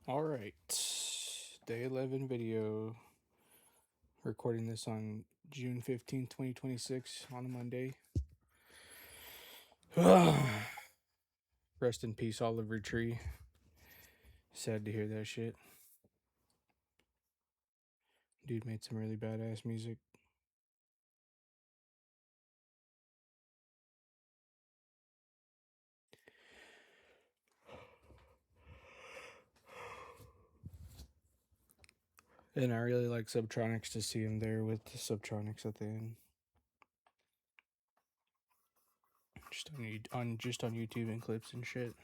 All right. Day 11 video. Recording this on June 15th, 2026 on a Monday. Rest in peace, Oliver Tree. Sad to hear that shit. Dude made some really badass music. And I really like Subtronics to see him there with the Subtronics at the end. Just on YouTube and clips and shit.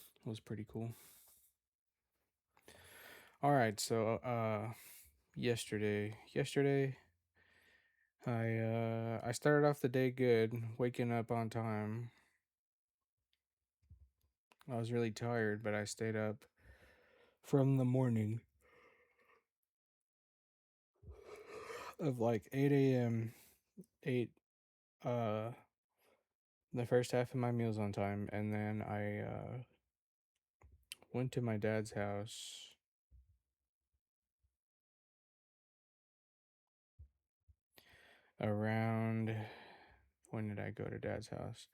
It was pretty cool. All right, so yesterday I started off the day good, waking up on time. I was really tired, but I stayed up from the morning of like 8 a.m. 8 uh the first half of my meals on time, and then I went to my dad's house around, when did I go to dad's house?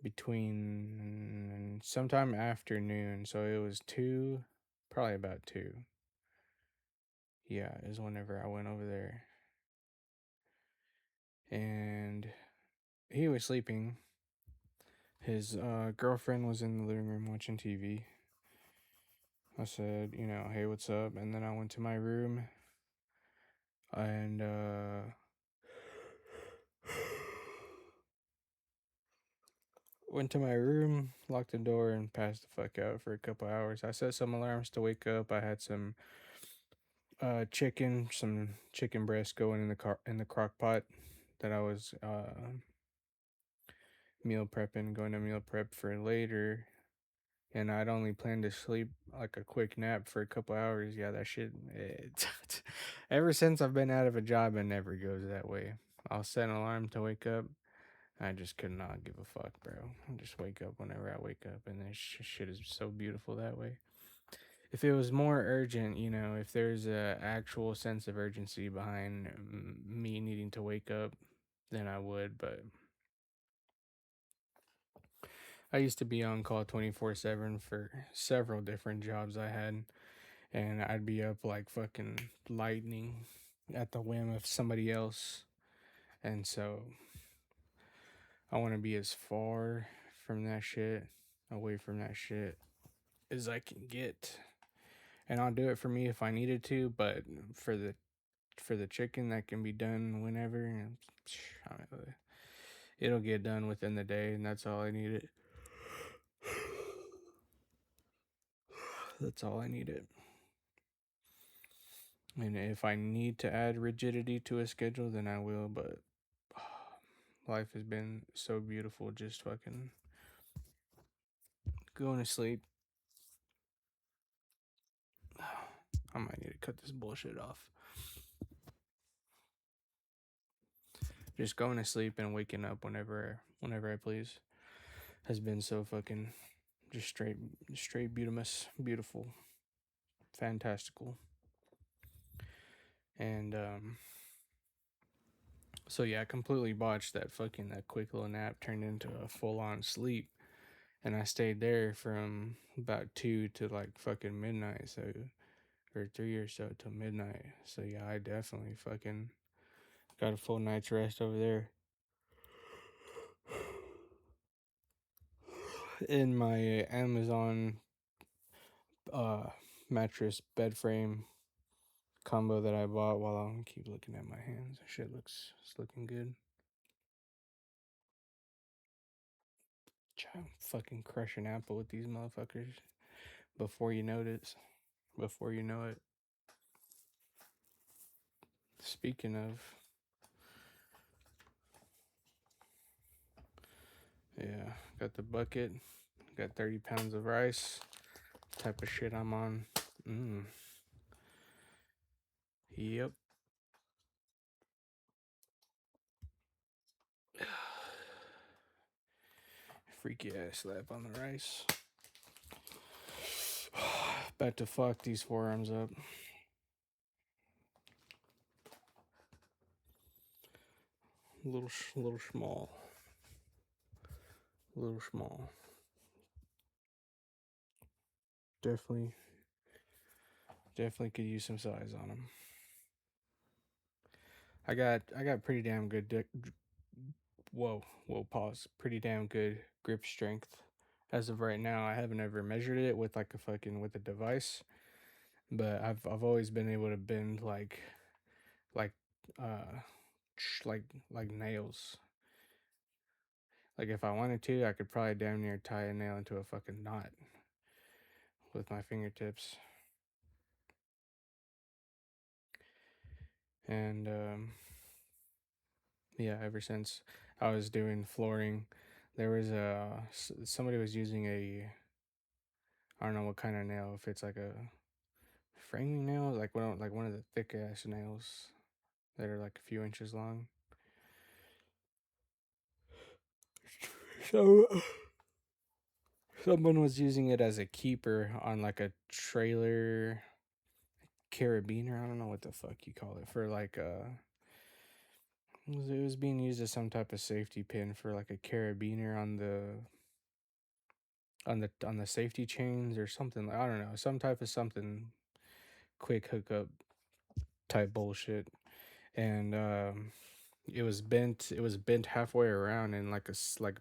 Between sometime afternoon, so it was 2, probably about 2. Yeah, is whenever I went over there. And he was sleeping. His girlfriend was in the living room watching TV. I said, hey, what's up? And then I went to my room and locked the door, and passed the fuck out for a couple hours. I set some alarms to wake up. I had some some chicken breast going in the crock pot that I was going to meal prep for later. And I'd only planned to sleep like a quick nap for a couple hours. Yeah, that shit. Ever since I've been out of a job, it never goes that way. I'll set an alarm to wake up. I just could not give a fuck, bro. I just wake up whenever I wake up, and this shit is so beautiful that way. If it was more urgent, if there's a actual sense of urgency behind me needing to wake up, then I would. But I used to be on call 24/7 for several different jobs I had, and I'd be up like fucking lightning at the whim of somebody else. And so I want to be as far from that shit, away from that shit, as I can get. And I'll do it for me if I needed to, but for the chicken, that can be done whenever. It'll get done within the day, and that's all I needed. That's all I needed. And if I need to add rigidity to a schedule, then I will. But life has been so beautiful, just fucking going to sleep. I might need to cut this bullshit off. Just going to sleep and waking up whenever I please has been so fucking just straight beautiful, fantastical. And so yeah, I completely botched that quick little nap turned into a full on sleep. And I stayed there from about 2 to like fucking midnight, so, or 3 or so till midnight. So yeah, I definitely fucking got a full night's rest over there. In my Amazon mattress bed frame combo that I bought, while I keep looking at my hands. Shit it's looking good. I'm fucking crushing apple with these motherfuckers before you notice. Before you know it. Speaking of, yeah, got the bucket, got 30 pounds of rice, type of shit I'm on. Yep. Freaky ass slap on the rice. About to fuck these forearms up. Little small. Little small. Definitely could use some size on them. I got pretty damn good whoa, pause. Pretty damn good grip strength as of right now. I haven't ever measured it with like a fucking with a device, but I've always been able to bend like uh like nails. Like if I wanted to, I could probably damn near tie a nail into a fucking knot with my fingertips. And yeah, ever since I was doing flooring, there was somebody was using a, I don't know what kind of nail, if it's like a framing nail, like one of the thick ass nails that are like a few inches long. So someone was using it as a keeper on like a trailer carabiner. I don't know what the fuck you call it, for like it was being used as some type of safety pin for like a carabiner on the safety chains or something. I don't know, some type of something quick hookup type bullshit. And it was bent halfway around and like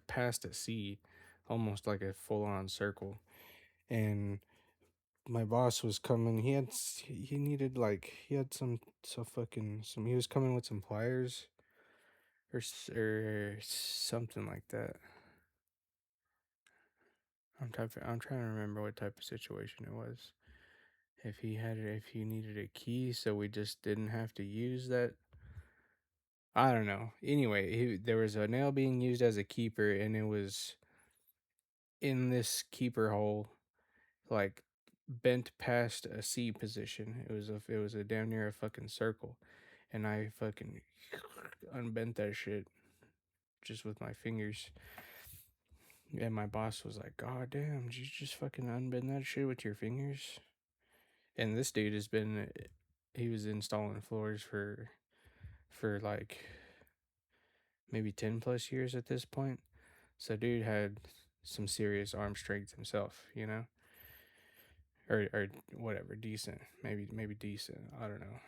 past a C, almost like a full on circle. And my boss was coming. He needed like he had some fucking some. He was coming with some pliers or something like that. I'm trying to remember what type of situation it was. If he needed a key, so we just didn't have to use that. I don't know. Anyway, there was a nail being used as a keeper, and it was in this keeper hole, like bent past a C position. It was a damn near a fucking circle, and I fucking unbent that shit just with my fingers. And my boss was like, "God damn, did you just fucking unbend that shit with your fingers?" And this dude he was installing floors for like maybe 10 plus years at this point. So dude had some serious arm strength himself, you know? Or whatever, decent. Maybe decent. I don't know.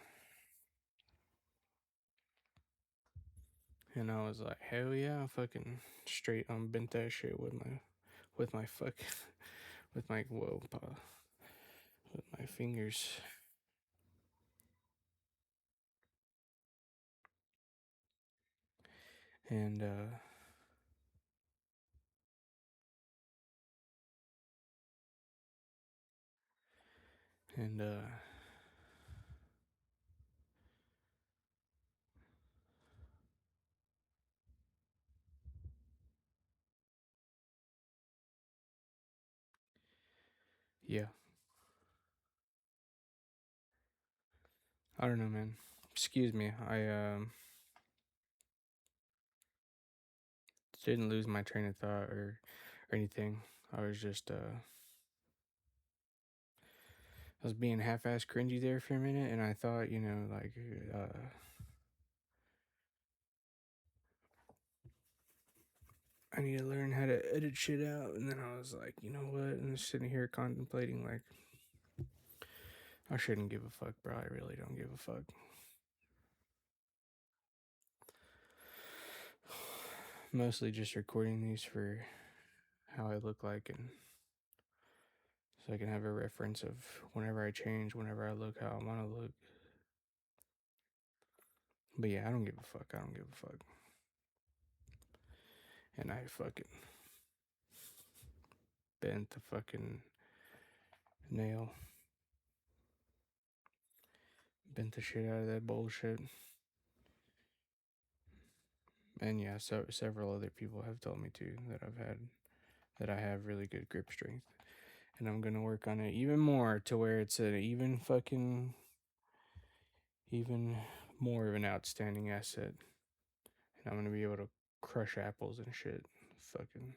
And I was like, hell yeah, I fucking straight unbent that shit with my fuck with my with my fingers. And and yeah. I don't know, man. Excuse me. I didn't lose my train of thought or anything. I was just I was being half-ass cringy there for a minute, and I thought, like, I need to learn how to edit shit out, and then I was like, you know what? I'm just sitting here contemplating, like, I shouldn't give a fuck, bro. I really don't give a fuck. Mostly just recording these for how I look like, and so I can have a reference of whenever I change, whenever I look how I want to look. But yeah, I don't give a fuck. I don't give a fuck. And I fucking bent the fucking nail. Bent the shit out of that bullshit. And yeah, so several other people have told me too that I have really good grip strength. And I'm gonna work on it even more to where it's an even more of an outstanding asset. And I'm gonna be able to crush apples and shit. Fucking.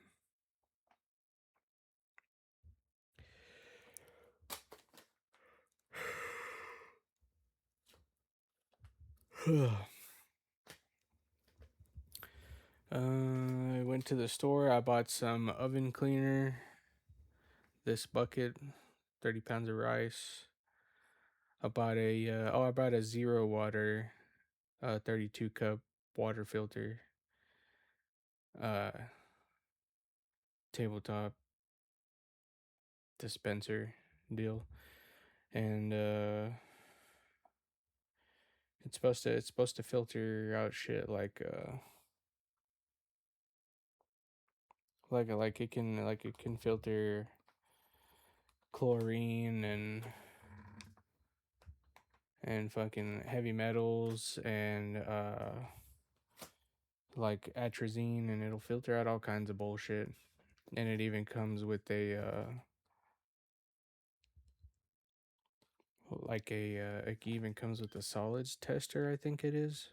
I went to the store. I bought some oven cleaner. This bucket, 30 pounds of rice. I bought a zero water, 32 cup water filter. Tabletop dispenser deal, and it's supposed to filter out shit like it can filter chlorine and fucking heavy metals and like atrazine, and it'll filter out all kinds of bullshit. And it even comes with a it even comes with a solids tester, I think it is.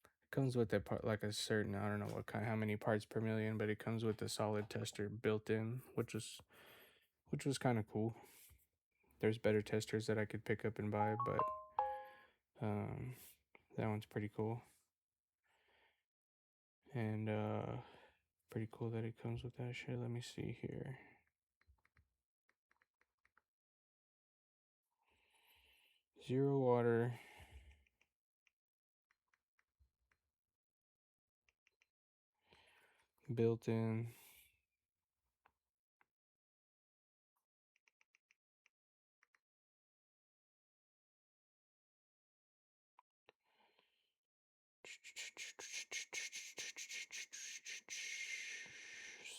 It comes with like a certain, I don't know how many parts per million, but it comes with a solid tester built in, which was kind of cool. There's better testers that I could pick up and buy, but that one's pretty cool. And pretty cool that it comes with that shit. Let me see here. Zero water. Built in.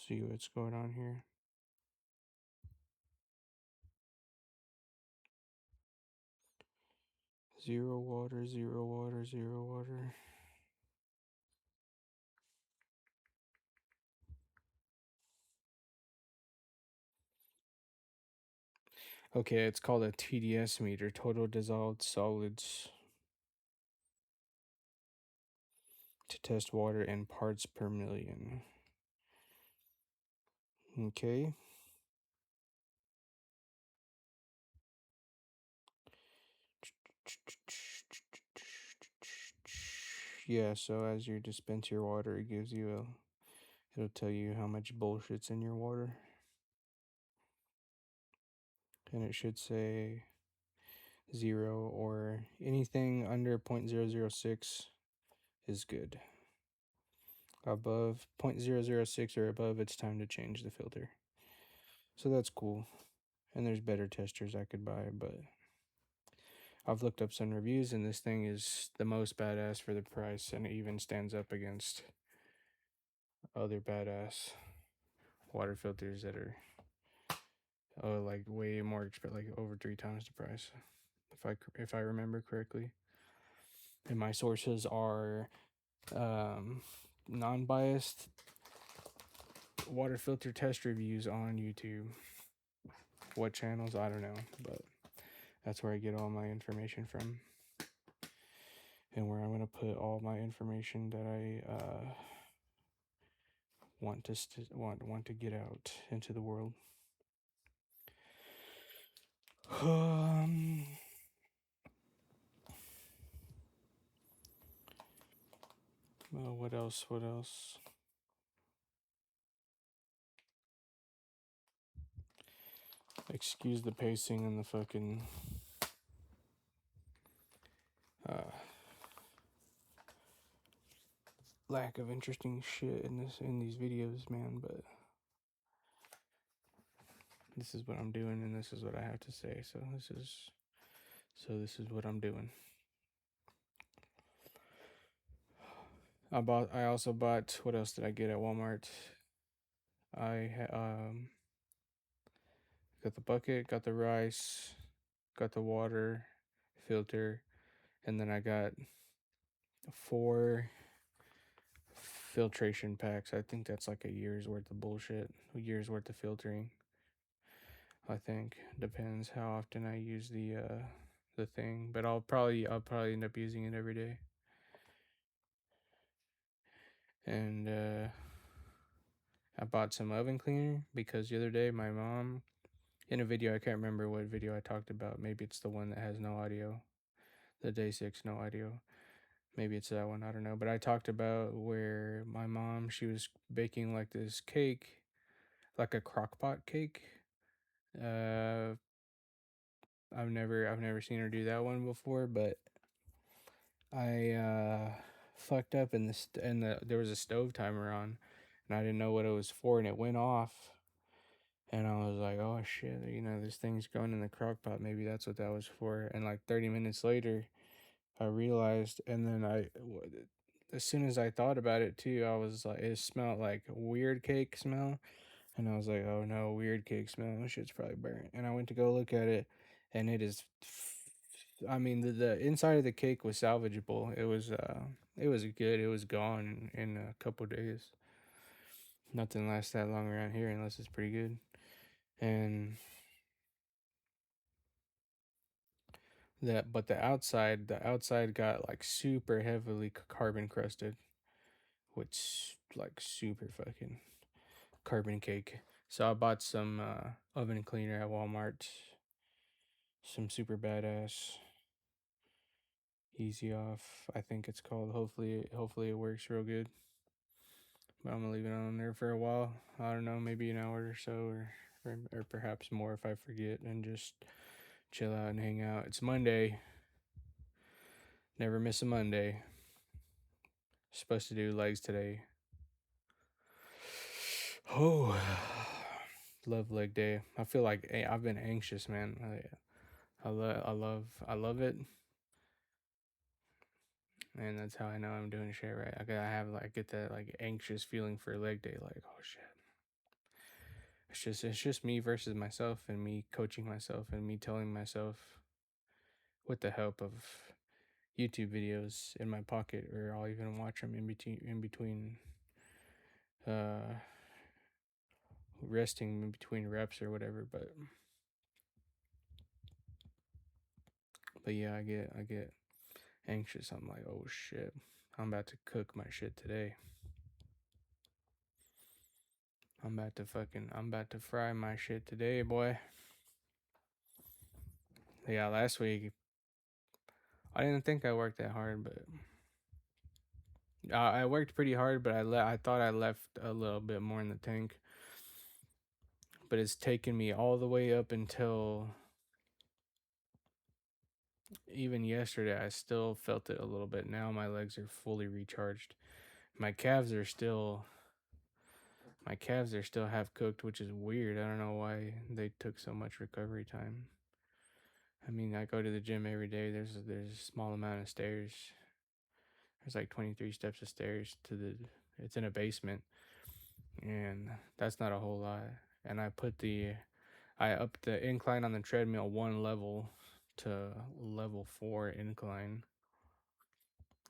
See what's going on here. Zero water, zero water, zero water. Okay, it's called a TDS meter, total dissolved solids, to test water in parts per million. Okay. Yeah, so as you dispense your water, it'll tell you how much bullshit's in your water. And it should say 0 or anything under 0.006 is good. Above 0.006 or above, it's time to change the filter. So that's cool. And there's better testers I could buy, but I've looked up some reviews, and this thing is the most badass for the price, and it even stands up against other badass water filters that are like way more expensive, like over 3 times the price, if I remember correctly. And my sources are non-biased water filter test reviews on YouTube. What channels, I don't know, but that's where I get all my information from, and where I'm going to put all my information that I want to get out into the world. Well, what else? Excuse the pacing and the fucking lack of interesting shit in these videos, man, but this is what I'm doing, and this is what I have to say. So this is what I'm doing. I also bought, what else did I get at Walmart? I got the bucket, got the rice, got the water filter, and then I got 4 filtration packs. I think that's like a year's worth of bullshit, a year's worth of filtering. I think depends how often I use the thing, but I'll probably end up using it every day. And I bought some oven cleaner because the other day my mom, in a video, I can't remember what video I talked about, maybe it's the one that has no audio, the day 6 no audio, Maybe it's that one. I don't know. But I talked about where my mom, she was baking like this cake, like a crock pot cake. Uh, I've never seen her do that one before, but I fucked up in the there was a stove timer on, and I didn't know what it was for, and it went off, and I was like, oh shit, this thing's going in the crock pot. Maybe that's what that was for. And like 30 minutes later, I realized, and then as soon as I thought about it too, I was like, it smelled like weird cake smell, and I was like, oh no, weird cake smell. This shit's probably burnt. And I went to go look at it, and it is. I mean, the inside of the cake was salvageable. It was good. It was gone in a couple days. Nothing lasts that long around here unless it's pretty good. And but the outside got like super heavily carbon crusted, which like super fucking carbon cake. So I bought some oven cleaner at Walmart. Some super badass easy off, I think it's called. Hopefully it works real good. But I'm gonna leave it on there for a while. I don't know, maybe an hour or so, or perhaps more if I forget, and just chill out and hang out. It's Monday. Never miss a Monday. Supposed to do legs today. Oh, love leg day. I feel like I've been anxious, man. I love it, and that's how I know I'm doing shit right. I get that like anxious feeling for leg day, like oh shit. It's just me versus myself, and me coaching myself, and me telling myself, with the help of YouTube videos in my pocket, or I'll even watch them in between uh resting in between reps or whatever. But yeah, I get anxious. I'm like, oh shit, I'm about to cook my shit today. I'm about to fry my shit today, boy. Yeah, last week I didn't think I worked that hard, but I worked pretty hard. But I thought I left a little bit more in the tank. But it's taken me all the way up until even yesterday. I still felt it a little bit. Now my legs are fully recharged. My calves are still half cooked, which is weird. I don't know why they took so much recovery time. I mean, I go to the gym every day. There's a small amount of stairs. There's like 23 steps of stairs to the. It's in a basement, and that's not a whole lot. And I upped the incline on the treadmill one level to level 4 incline.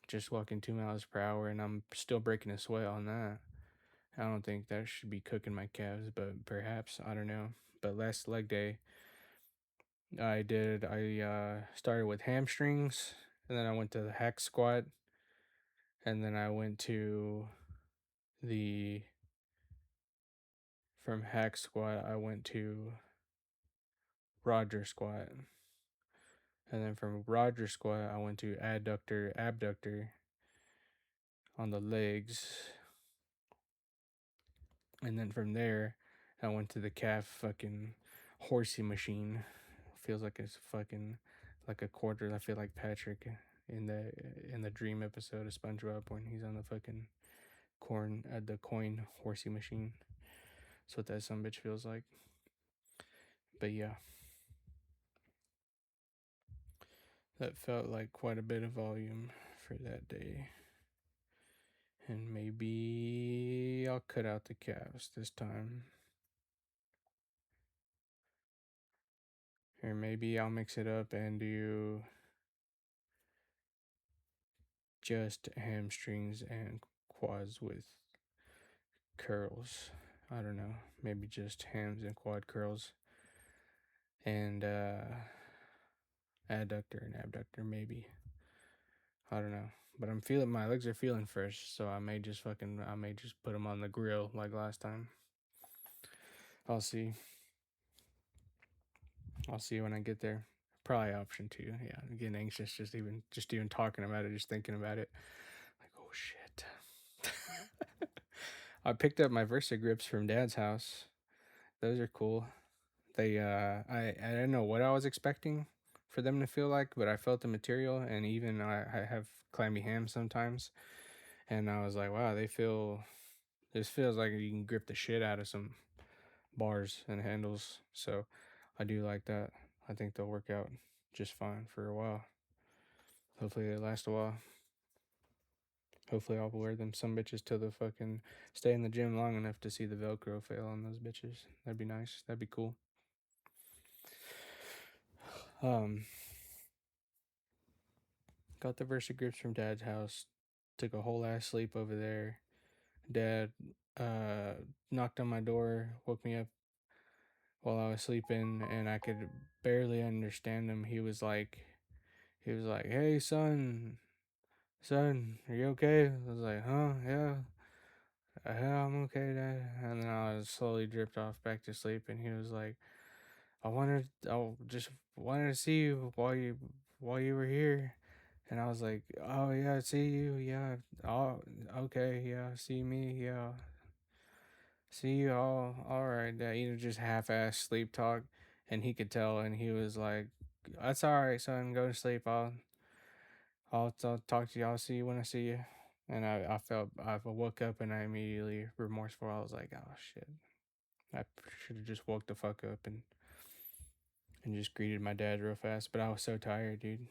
Just walking 2 miles per hour, and I'm still breaking a sweat on that. I don't think that should be cooking my calves, but perhaps, I don't know. But last leg day, I started with hamstrings, and then I went to the hack squat, and then I went to the from hack squat I went to Roger squat, and then from Roger squat I went to adductor abductor on the legs, and then from there I went to the calf fucking horsey machine. Feels like it's fucking like a quarter. I feel like Patrick in the dream episode of SpongeBob when he's on the fucking the coin horsey machine. That's what that some bitch feels like. But yeah, that felt like quite a bit of volume for that day. And maybe I'll cut out the calves this time. Or maybe I'll mix it up and do just hamstrings and quads with curls. I don't know. Maybe just hams and quad curls. And adductor and abductor, maybe. I don't know. But my legs are feeling fresh, so I may just put them on the grill like last time. I'll see. I'll see when I get there. Probably option two. Yeah, I'm getting anxious just even talking about it, just thinking about it. Like, oh shit. I picked up my Versa grips from Dad's house. Those are cool. They I don't know what I was expecting for them to feel like, but I felt the material, and even I have clammy hands sometimes, and I was like, wow, they feel. This feels like you can grip the shit out of some bars and handles. So I do like that. I think they'll work out just fine for a while. Hopefully they last a while. Hopefully I'll wear them some bitches till the fucking stay in the gym long enough to see the Velcro fail on those bitches. That'd be nice. That'd be cool. Um, got the Versa grips from Dad's house. Took a whole ass sleep over there. Dad knocked on my door, woke me up while I was sleeping, and I could barely understand him. He was like, "Hey, son, are you okay?" I was like, "Huh, yeah, yeah, I'm okay, Dad." And then I was slowly dripped off back to sleep, and he was like, I just wanted to see you while you were here." And I was like, "Oh yeah, I see you, yeah, oh, okay, yeah, see me, yeah, see you all right." Dad, just half-ass sleep talk, and he could tell, and he was like, "That's all right, son, go to sleep. I'll talk to you. I'll see you when I see you." And I woke up and I immediately remorseful. I was like, oh shit, I should have just woke the fuck up and just greeted my dad real fast. But I was so tired, dude.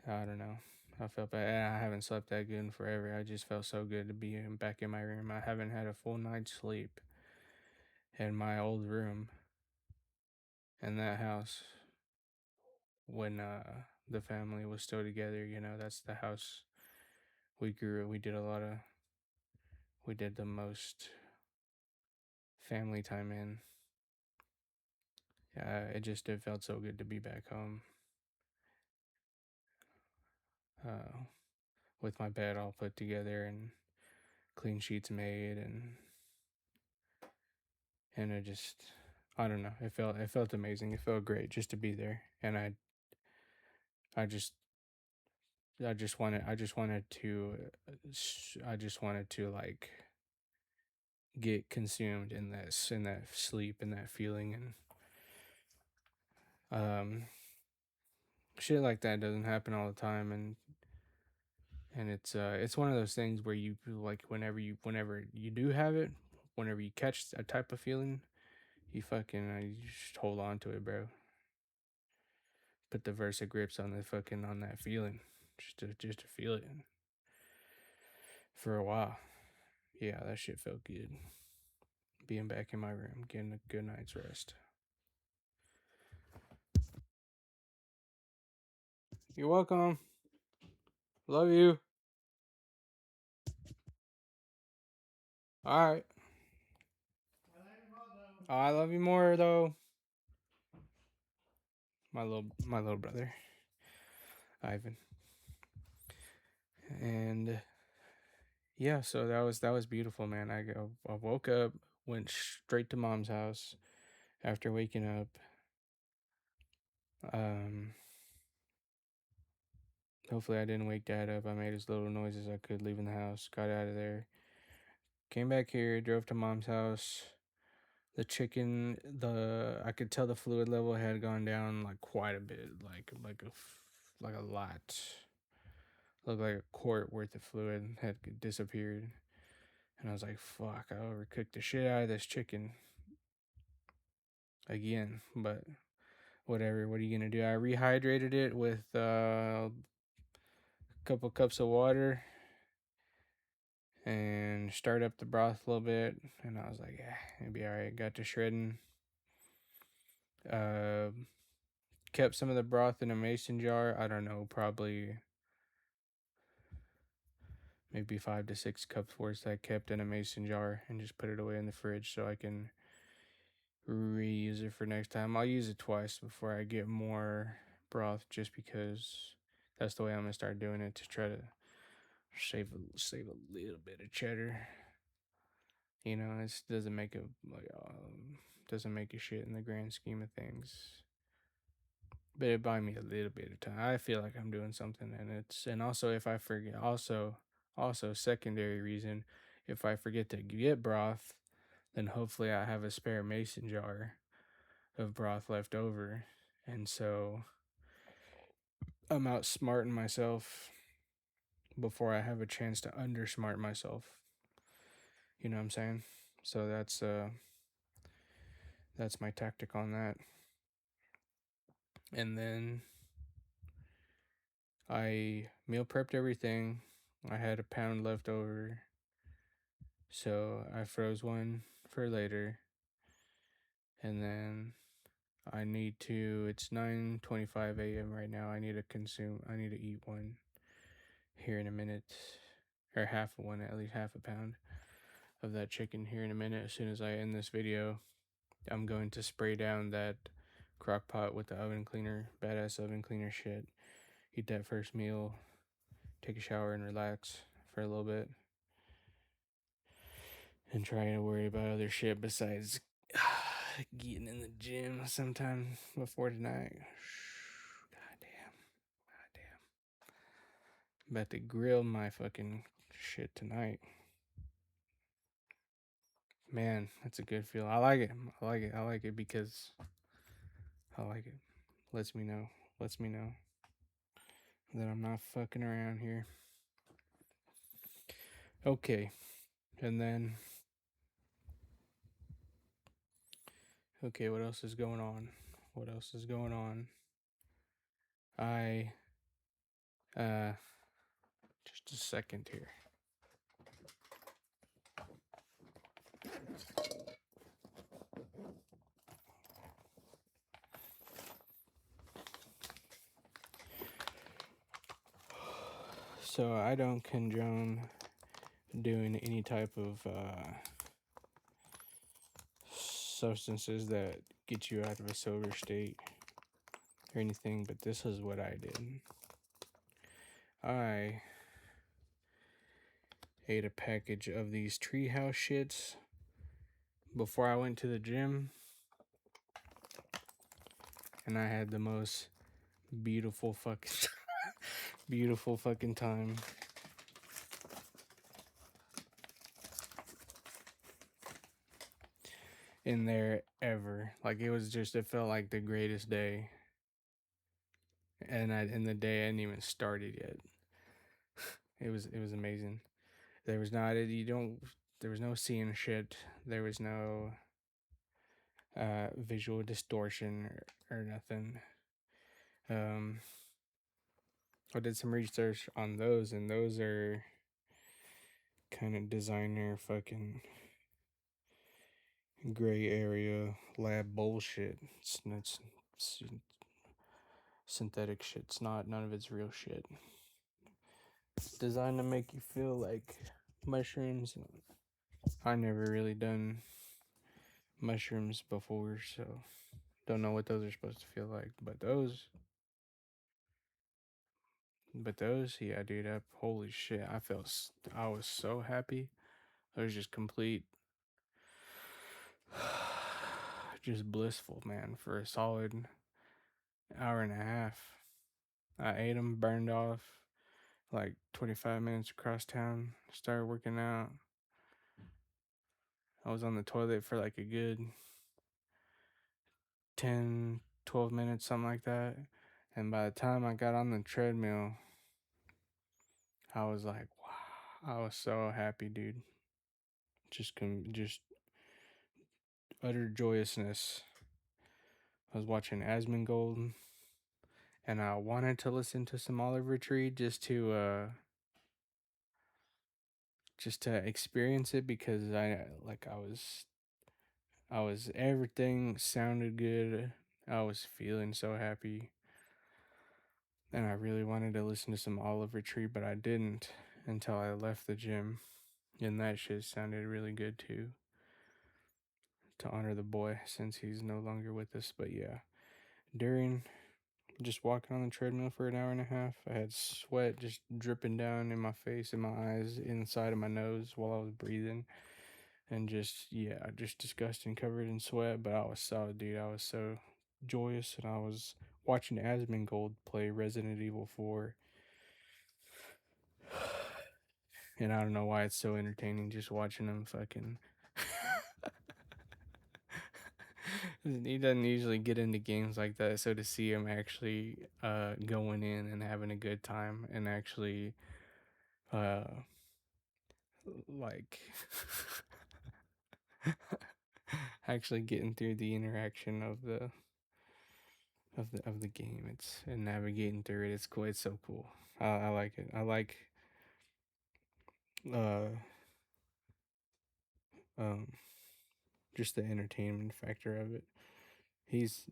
I don't know. I felt bad. I haven't slept that good in forever. I just felt so good to be back in my room. I haven't had a full night's sleep in my old room in that house when the family was still together. That's the house we grew. We did the most family time in. It felt so good to be back home, uh, with my bed all put together and clean sheets made, and I don't know, it felt amazing. It felt great just to be there, and I just I just wanted to like get consumed in that sleep and that feeling, and shit like that doesn't happen all the time, and it's one of those things where you feel like whenever you do have it, whenever you catch a type of feeling, you just hold on to it, bro. Put the Versa grips on on that feeling, just to feel it for a while. Yeah, that shit felt good. Being back in my room, getting a good night's rest. You're welcome. Love you. All right. I love you more though. My little brother, Ivan. And yeah, so that was beautiful, man. I woke up, went straight to Mom's house after waking up. Um, Hopefully I didn't wake Dad up. I made as little noise as I could leaving the house. Got out of there. Came back here, drove to Mom's house. The chicken, the I could tell the fluid level had gone down like quite a bit, like a lot. Looked like a quart worth of fluid had disappeared. And I was like, fuck, I overcooked the shit out of this chicken again. But whatever, what are you gonna do? I rehydrated it with a couple cups of water and stirred up the broth a little bit. And I was like, yeah, it'll be all right. Got to shredding. Uh, Kept some of the broth in a mason jar. I don't know, probably maybe 5 to 6 cups worth I kept in a mason jar and just put it away in the fridge so I can reuse it for next time. I'll use it twice before I get more broth, just because that's the way I'm gonna start doing it, to try to save a little bit of cheddar. It doesn't make a like doesn't make a shit in the grand scheme of things. but it buy me a little bit of time. I feel like I'm doing something, and also if I forget, also secondary reason, if I forget to get broth, then hopefully I have a spare mason jar of broth left over, and so I'm outsmarting myself before I have a chance to undersmart myself. You know what I'm saying? So that's my tactic on that. And then I meal prepped everything. I had a pound left over, so I froze one for later. And then I need to. It's 9:25 a.m. right now. I need to eat one here in a minute, or half of one, at least half a pound of that chicken here in a minute. As soon as I end this video, I'm going to spray down that crock pot with the oven cleaner, badass oven cleaner shit. Eat that first meal, take a shower, and relax for a little bit, and try to worry about other shit besides getting in the gym sometime before tonight. Goddamn. About to grill my fucking shit tonight. Man, that's a good feel. I like it. I like it. I like it because I like it. Lets me know. Lets me know that I'm not fucking around here. Okay. And then okay, what else is going on? What else is going on? I just a second here. So I don't condone doing any type of substances that get you out of a sober state or anything, but this is what I did. I ate a package of these treehouse shits before I went to the gym, and I had the most beautiful fucking beautiful fucking time. In there ever. Like it felt like the greatest day. And the day hadn't even started yet. It was amazing. There was not there was no seeing shit. There was no visual distortion or nothing. I did some research on those, and those are kind of designer fucking gray area lab bullshit. It's synthetic shit. It's not, none of it's real shit. It's designed to make you feel like mushrooms. I never really done mushrooms before, so don't know what those are supposed to feel like. But those, yeah, dude, holy shit, I was so happy. It was just complete, just blissful, man, for a solid hour and a half. I ate them, burned off, like 25 minutes across town, started working out. I was on the toilet for like a good 10, 12 minutes, something like that. And by the time I got on the treadmill, I was like, wow, I was so happy, dude. Just utter joyousness. I was watching Asmongold, and I wanted to listen to some Oliver Tree just to experience it, because I was everything sounded good. I was feeling so happy. And I really wanted to listen to some Oliver Tree, but I didn't until I left the gym. And that shit sounded really good too. To honor the boy since he's no longer with us. But yeah, during just walking on the treadmill for an hour and a half, I had sweat just dripping down in my face, in my eyes, inside of my nose while I was breathing. And just disgusting, covered in sweat. But I was solid, dude. I was so joyous, and I was watching Asmongold play Resident Evil 4, and I don't know why it's so entertaining just watching him fucking. He doesn't usually get into games like that, so to see him actually going in and having a good time and actually uh like actually getting through the interaction of the game, it's and navigating through it, it's cool. It's so cool. I like it. I like uh um just the entertainment factor of it. He's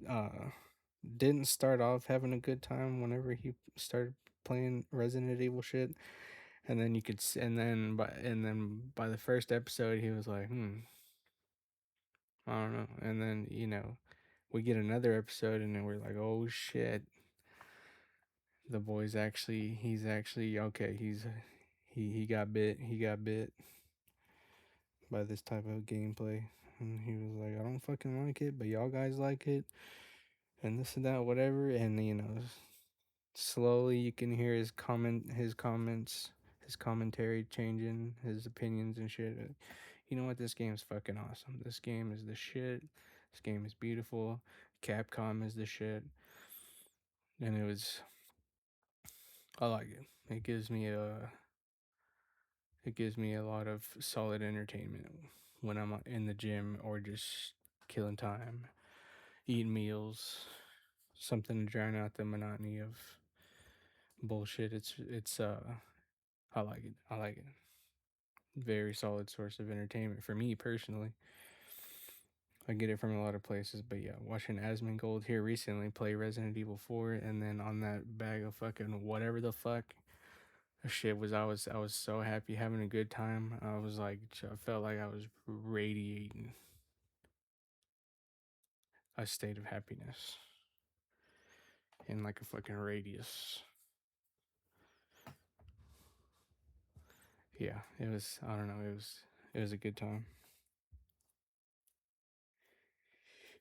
didn't start off having a good time whenever he started playing Resident Evil shit, and then you could and then by the first episode he was like, I don't know, and then we get another episode and then we're like, oh shit, the boy's actually he's actually okay. He got bit. He got bit by this type of gameplay, and he was like, I don't fucking like it, but y'all guys like it, and this and that, whatever, and slowly you can hear his comments, his commentary changing, his opinions and shit. You know what? This game's fucking awesome. This game is the shit. This game is beautiful. Capcom is the shit. And I like it. It gives me a lot of solid entertainment when I'm in the gym or just killing time, eating meals, something to drown out the monotony of bullshit. It's I like it. I like it. Very solid source of entertainment for me personally. I get it from a lot of places, but yeah, watching Asmongold here recently play Resident Evil 4, and then on that bag of fucking whatever the fuck shit was, I was so happy, having a good time. I was like, I felt like I was radiating a state of happiness in like a fucking radius. Yeah, it was. I don't know. It was a good time.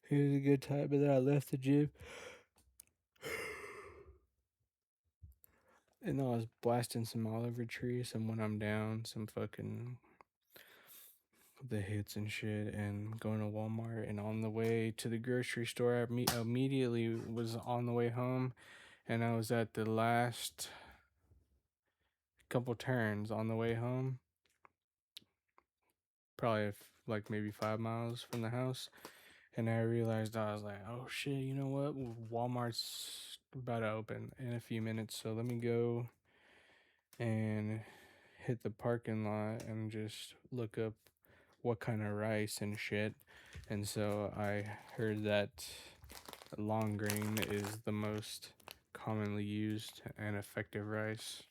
It was a good time, but then I left the gym and I was blasting some Oliver Tree, some When I'm Down, some fucking the hits and shit, and going to Walmart. And on the way to the grocery store, I immediately was on the way home, and I was at the last couple turns on the way home, probably like maybe 5 miles from the house. And I realized, I was like, oh shit, you know what? Walmart's about to open in a few minutes, so let me go and hit the parking lot and just look up what kind of rice and shit. And so I heard that long grain is the most commonly used and effective rice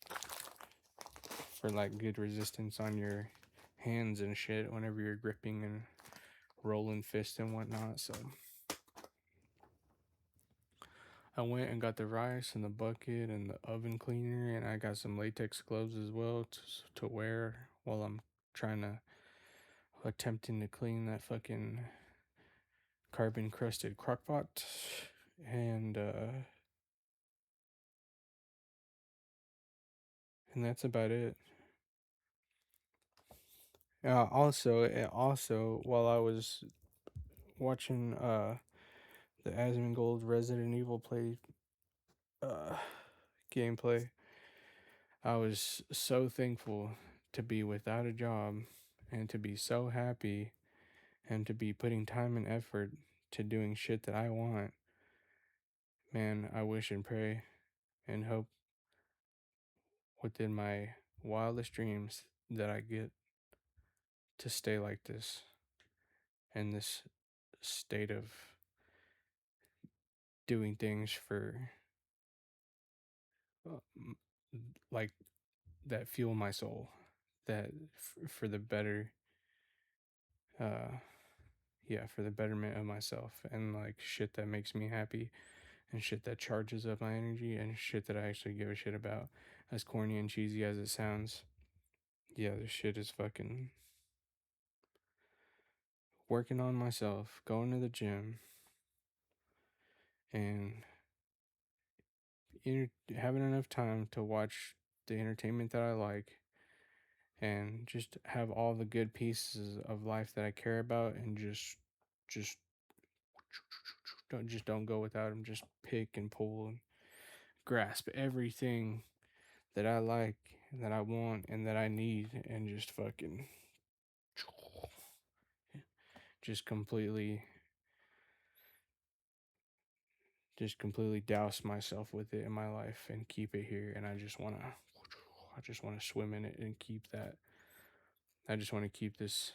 for like good resistance on your hands and shit whenever you're gripping and rolling fists and whatnot. So I went and got the rice and the bucket and the oven cleaner, and I got some latex gloves as well to wear while I'm trying to attempting to clean that fucking carbon crusted crock pot. And that's about it. Also, while I was watching the Asmongold Resident Evil play uh gameplay, I was so thankful to be without a job and to be so happy and to be putting time and effort to doing shit that I want. Man, I wish and pray and hope within my wildest dreams that I get to stay like this in this state of doing things for uh, like that fuel my soul, that for the better uh yeah, for the betterment of myself, and like shit that makes me happy and shit that charges up my energy and shit that I actually give a shit about. As corny and cheesy as it sounds, yeah, this shit is fucking working on myself, going to the gym, and having enough time to watch the entertainment that I like, and just have all the good pieces of life that I care about, and just don't go without them. Just pick and pull and grasp everything that I like, that I want, and that I need, and just fucking just completely completely douse myself with it in my life and keep it here. And I just want to swim in it and keep that. I just want to keep this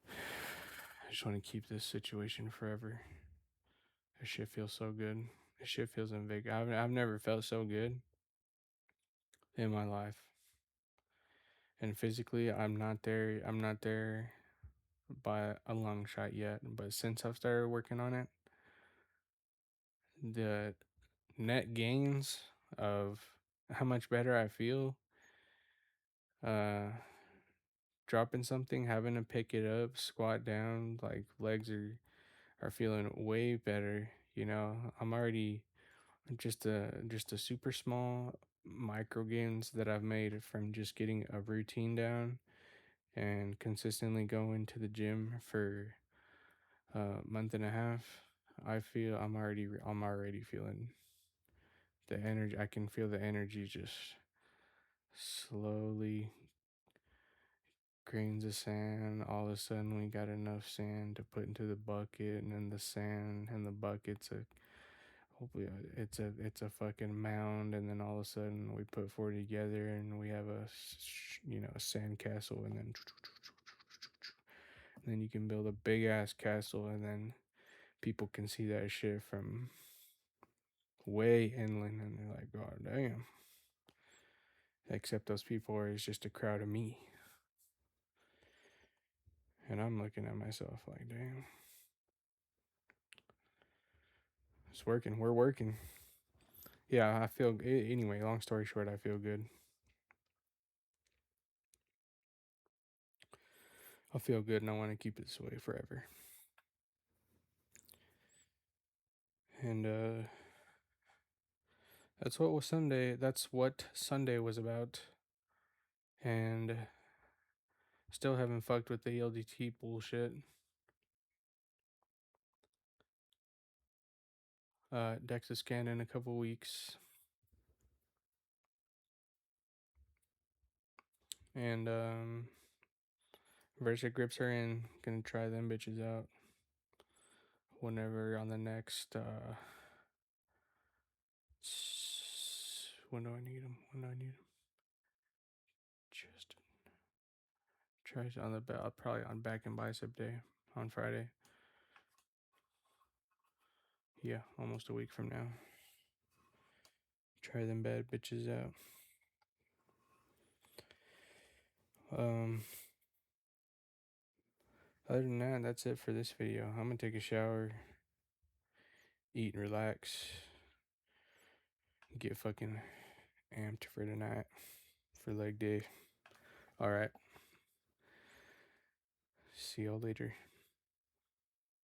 I just want to keep this situation forever. This shit feels so good. This shit feels invigorating. I've never felt so good in my life. And physically, I'm not there by a long shot yet. But since I've started working on it, the net gains of how much better I feel, uh, dropping something, having to pick it up, squat down, like legs are feeling way better. You know, I'm already just a super small micro gains that I've made from just getting a routine down and consistently going to the gym for a month and a half. I feel I'm already feeling the energy. I can feel the energy just slowly, grains of sand. All of a sudden, we got enough sand to put into the bucket, and then the sand and the bucket's a hopefully it's a fucking mound, and then all of a sudden we put four together, and we have a sand castle, and then you can build a big ass castle, and then people can see that shit from way inland, and they're like, God damn. Except those people are just a crowd of me. And I'm looking at myself like, damn, it's working. We're working. Yeah, I feel, anyway, long story short, I feel good. I feel good, and I want to keep it this way forever. And that's what Sunday was about. And still haven't fucked with the LDT bullshit. DEXA scan in a couple weeks. And Versa grips are in. Gonna try them bitches out whenever on the next when do I need them? Just try on the probably on back and bicep day on Friday. Yeah, almost a week from now. Try them bad bitches out. Other than that, that's it for this video. I'm gonna take a shower, eat and relax, get fucking amped for tonight for leg day. All right. See y'all later.